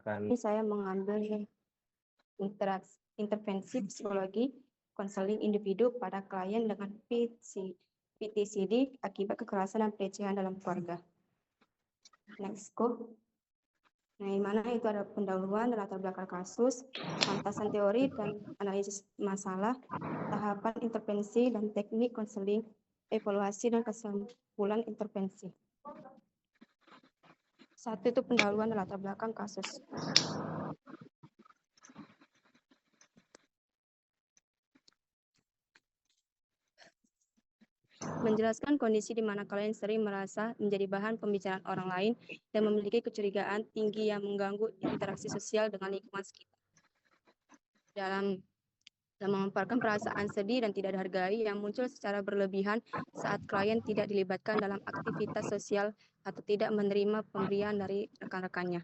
akan saya mengambil intervensi psikologi konseling individu pada klien dengan PTSD akibat kekerasan dan pelecehan dalam keluarga. Next, go. Nah, di mana itu ada pendahuluan dan latar belakang kasus, lantasan teori dan analisis masalah, tahapan intervensi dan teknik konseling, evaluasi dan kesimpulan intervensi. Satu itu pendahuluan dan latar belakang kasus. Menjelaskan kondisi di mana kalian sering merasa menjadi bahan pembicaraan orang lain dan memiliki kecurigaan tinggi yang mengganggu interaksi sosial dengan lingkungan sekitar. Dalam memaparkan perasaan sedih dan tidak dihargai yang muncul secara berlebihan saat klien tidak dilibatkan dalam aktivitas sosial atau tidak menerima pemberian dari rekan-rekannya.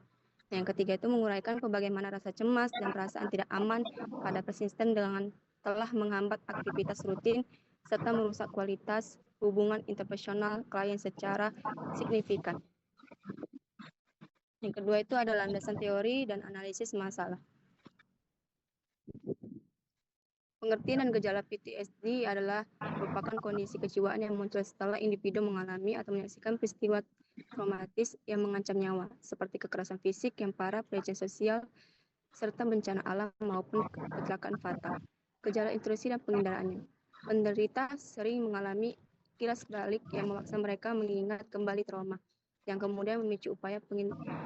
Yang ketiga itu menguraikan bagaimana rasa cemas dan perasaan tidak aman pada persisten dengan telah menghambat aktivitas rutin serta merusak kualitas hubungan interpersonal klien secara signifikan. Yang kedua itu adalah landasan teori dan analisis masalah. Pengertian dan gejala PTSD adalah merupakan kondisi kejiwaan yang muncul setelah individu mengalami atau menyaksikan peristiwa traumatis yang mengancam nyawa, seperti kekerasan fisik yang parah, pelecehan sosial, serta bencana alam maupun kecelakaan fatal. Gejala intrusi dan penghindaraannya. Penderita sering mengalami kilas balik yang memaksa mereka mengingat kembali trauma, yang kemudian memicu upaya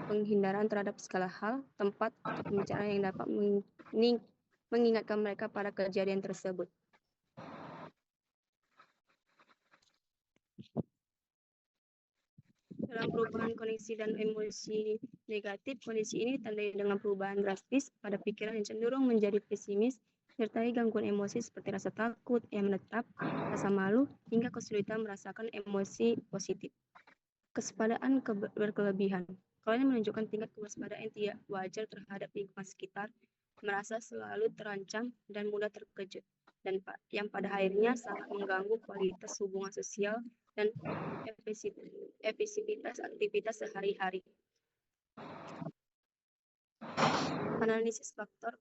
penghindaran terhadap segala hal, tempat, atau pembicaraan yang dapat mengingatkan mereka pada kejadian tersebut. Dalam perubahan kondisi dan emosi negatif, kondisi ini ditandai dengan perubahan drastis pada pikiran yang cenderung menjadi pesimis, disertai gangguan emosi seperti rasa takut yang menetap, rasa malu, hingga kesulitan merasakan emosi positif. Kewaspadaan berkelebihan. Kalian menunjukkan tingkat kewaspadaan yang tidak wajar terhadap lingkungan sekitar, merasa selalu terancam dan mudah terkejut, dan yang pada akhirnya sangat mengganggu kualitas hubungan sosial dan efektivitas aktivitas sehari-hari. Analisis faktor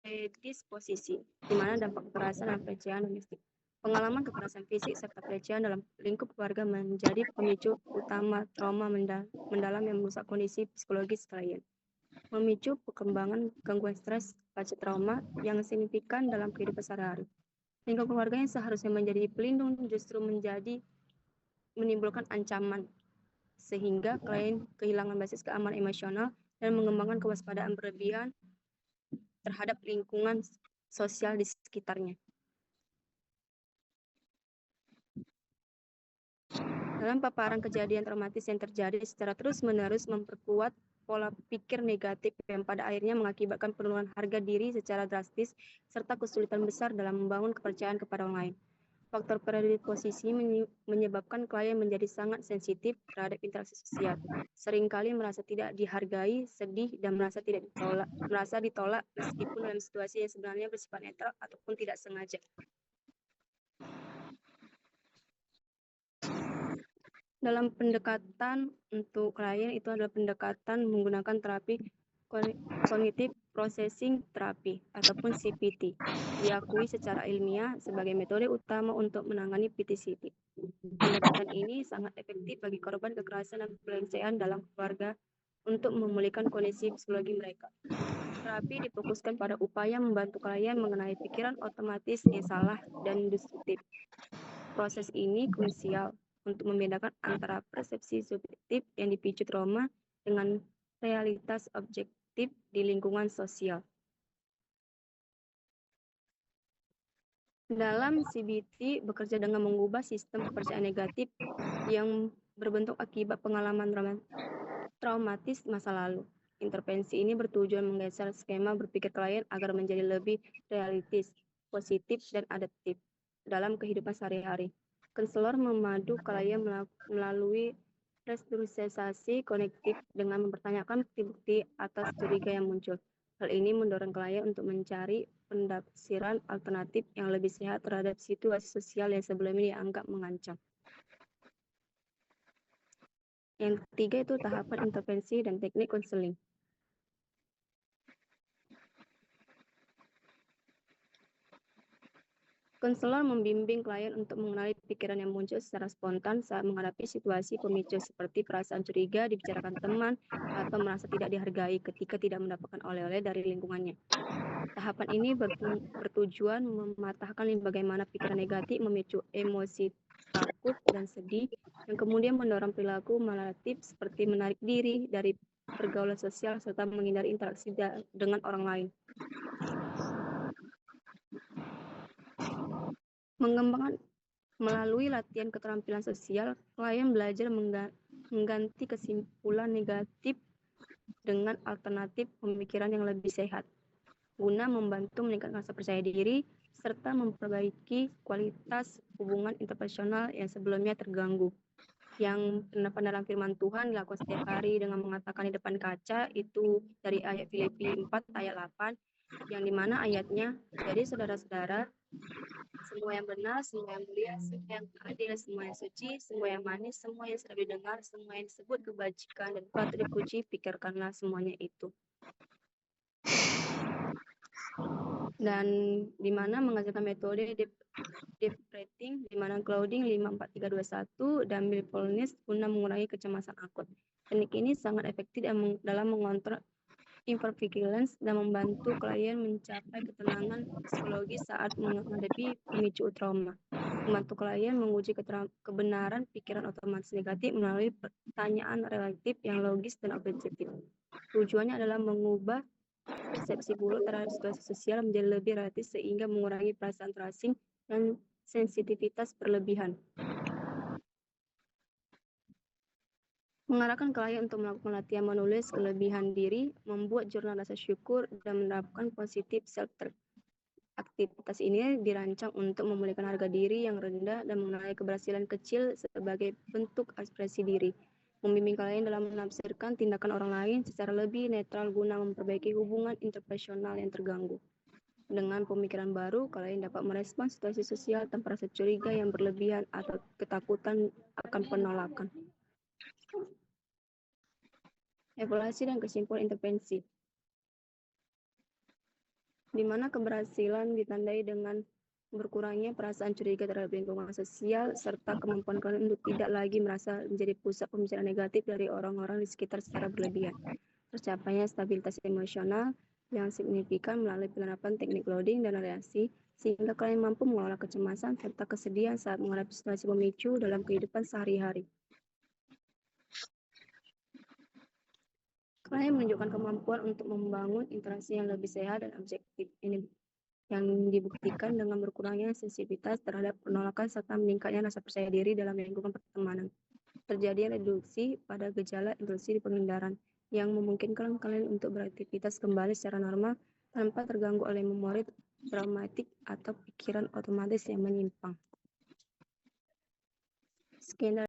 predisposisi, di mana dampak kekerasan dan pelecehan domestik. Pengalaman kekerasan fisik serta pelecehan dalam lingkup keluarga menjadi pemicu utama trauma mendalam yang merusak kondisi psikologis klien. Memicu perkembangan gangguan stres pasca trauma yang signifikan dalam kehidupan sehari-hari. Lingkup keluarga yang seharusnya menjadi pelindung justru menimbulkan ancaman, sehingga klien kehilangan basis keamanan emosional dan mengembangkan kewaspadaan berlebihan terhadap lingkungan sosial di sekitarnya. Dalam paparan kejadian traumatis yang terjadi secara terus-menerus memperkuat pola pikir negatif yang pada akhirnya mengakibatkan penurunan harga diri secara drastis serta kesulitan besar dalam membangun kepercayaan kepada orang lain. Faktor predisposisi menyebabkan klien menjadi sangat sensitif terhadap interaksi sosial. Seringkali merasa tidak dihargai, sedih, dan merasa ditolak meskipun dalam situasi yang sebenarnya bersifat netral ataupun tidak sengaja. Dalam pendekatan untuk klien itu adalah pendekatan menggunakan terapi Cognitive Processing Therapy ataupun CPT, diakui secara ilmiah sebagai metode utama untuk menangani PTSD. Pendekatan ini sangat efektif bagi korban kekerasan dan pelecehan dalam keluarga untuk memulihkan kondisi psikologi mereka. Terapi difokuskan pada upaya membantu klien mengenai pikiran otomatis yang salah dan destruktif. Proses ini krusial untuk membedakan antara persepsi subjektif yang dipicu trauma dengan realitas objektif di lingkungan sosial. Dalam CBT bekerja dengan mengubah sistem kepercayaan negatif yang berbentuk akibat pengalaman traumatis masa lalu. Intervensi ini bertujuan menggeser skema berpikir klien agar menjadi lebih realistis, positif, dan adaptif dalam kehidupan sehari-hari. Konselor memadu klien melalui restrukturisasi kognitif dengan mempertanyakan bukti atas curiga yang muncul. Hal ini mendorong klien untuk mencari penafsiran alternatif yang lebih sehat terhadap situasi sosial yang sebelumnya dianggap mengancam. Yang ketiga itu tahapan intervensi dan teknik konseling. Konselor membimbing klien untuk mengenali pikiran yang muncul secara spontan saat menghadapi situasi pemicu seperti perasaan curiga dibicarakan teman atau merasa tidak dihargai ketika tidak mendapatkan oleh-oleh dari lingkungannya. Tahapan ini bertujuan mematahkan bagaimana pikiran negatif memicu emosi takut dan sedih yang kemudian mendorong perilaku maladaptif seperti menarik diri dari pergaulan sosial serta menghindari interaksi dengan orang lain. Mengembangkan melalui latihan keterampilan sosial, klien belajar mengganti kesimpulan negatif dengan alternatif pemikiran yang lebih sehat, guna membantu meningkatkan rasa percaya diri serta memperbaiki kualitas hubungan interpersonal yang sebelumnya terganggu. Yang terdapat dalam firman Tuhan dilakukan setiap hari dengan mengatakan di depan kaca, itu dari ayat Filipi 4 ayat 8, yang dimana ayatnya, jadi saudara-saudara, semua yang benar, semua yang mulia, semua yang adil, semua yang suci, semua yang manis, semua yang sedap didengar, semua yang disebut kebajikan dan patut dipuji, pikirkanlah semuanya itu. Dan di mana menghasilkan metode deep rating, di mana clouding 54321 dan mindfulness guna mengurangi kecemasan akut. Teknik ini sangat efektif dalam mengontrol hypervigilance dan membantu klien mencapai ketenangan psikologis saat menghadapi pemicu trauma. Membantu klien menguji kebenaran pikiran otomatis negatif melalui pertanyaan relatif yang logis dan objektif. Tujuannya adalah mengubah persepsi buruk terhadap situasi sosial menjadi lebih relatif sehingga mengurangi perasaan terasing dan sensitivitas berlebihan. Mengarahkan klien untuk melakukan latihan menulis kelebihan diri, membuat jurnal rasa syukur, dan menerapkan positif self-talk. Aktivitas ini dirancang untuk memulihkan harga diri yang rendah dan mengenali keberhasilan kecil sebagai bentuk ekspresi diri. Membimbing klien dalam menafsirkan tindakan orang lain secara lebih netral guna memperbaiki hubungan interpersonal yang terganggu. Dengan pemikiran baru, klien dapat merespons situasi sosial tanpa rasa curiga yang berlebihan atau ketakutan akan penolakan. Evaluasi dan kesimpulan intervensi, di mana keberhasilan ditandai dengan berkurangnya perasaan curiga terhadap lingkungan sosial serta kemampuan kalian untuk tidak lagi merasa menjadi pusat pembicaraan negatif dari orang-orang di sekitar secara berlebihan. Tercapainya stabilitas emosional yang signifikan melalui penerapan teknik loading dan reaksi sehingga kalian mampu mengelola kecemasan serta kesedihan saat menghadapi situasi pemicu dalam kehidupan sehari-hari. Klien menunjukkan kemampuan untuk membangun interaksi yang lebih sehat dan objektif. Ini yang dibuktikan dengan berkurangnya sensitivitas terhadap penolakan serta meningkatnya rasa percaya diri dalam lingkungan pertemanan. Terjadi reduksi pada gejala intrusi di pengindaran yang memungkinkan kalian untuk beraktivitas kembali secara normal tanpa terganggu oleh memori traumatik atau pikiran otomatis yang menyimpang. Sekian